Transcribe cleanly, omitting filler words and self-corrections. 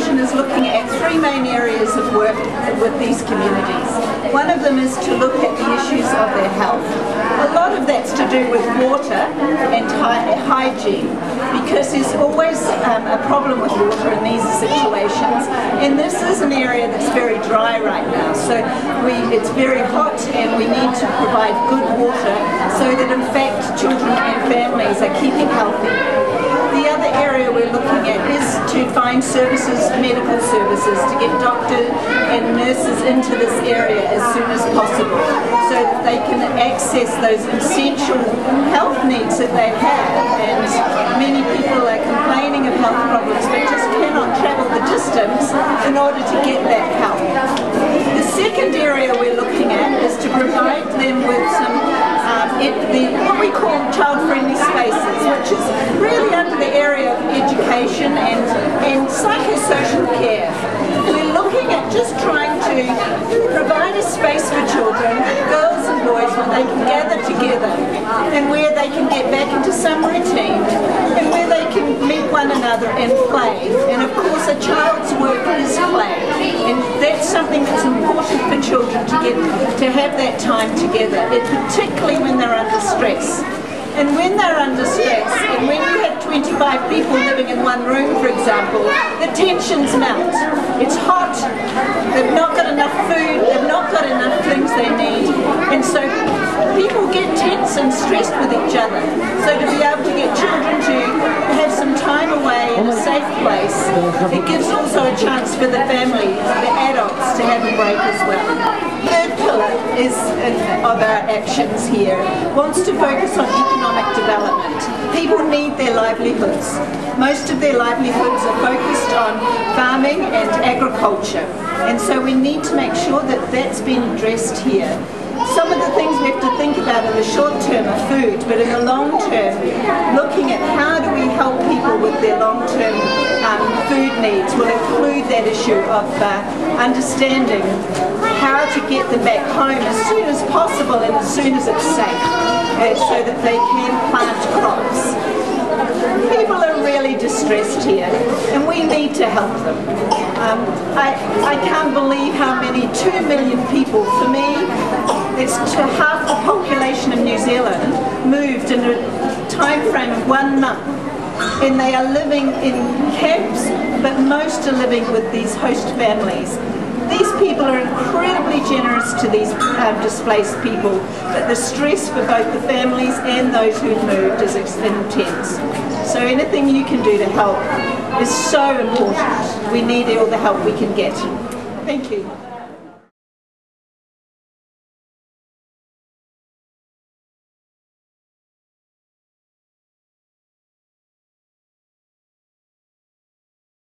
intervention is looking at three main areas of work with these communities. One of them is to look at the issues of their health. A lot of that's to do with water and hygiene, because there's always a problem with water in these situations, and this is an area that's very dry right now, so it's very hot and we need to provide good water so that in fact children and families are keeping healthy. The other area we're looking at is to find services, medical services, to get doctors and nurses into this area as soon as possible so that they can access those essential health needs that they have. And many people are complaining of health problems but just cannot travel the distance in order to get that help. The second area we're looking at is to provide them with some what we call child-friendly spaces, which is really under the area of education and psychosocial care. We're looking at just trying to provide a space for children, girls and boys, where they can gather together and where they can get back into some routine and where they can meet one another and play. And of course a child's work is play, and that's something that's important for children to have that time together, particularly when they're under stress. And when they're under stress, and when you have 25 people living in one room, for example, the tensions melt. It's hot, they've not got enough food, they've not got enough things they need, and so people get tense and stressed with each other. So to be able to get children to have some time away in a safe place, it gives also a chance for the family, the adults, to have a break as well. Third pillar of our actions here wants to focus on economic development. People need their livelihoods. Most of their livelihoods are focused on farming and agriculture, and so we need to make sure that that's been addressed here. Some of the things we have to think about in the short term are food, but in the long term, looking at how do we help people with their long-term food needs will include that issue of understanding how to get them back home as soon as possible and as soon as it's safe, so that they can plant crops. People are really distressed here, and we need to help them. I can't believe how many 2 million people, for me, it's half the population of New Zealand, moved in a time frame of 1 month. And they are living in camps, but most are living with these host families. These people are incredibly generous to these displaced people, but the stress for both the families and those who've moved is intense. So anything you can do to help is so important. We need all the help we can get. Thank you.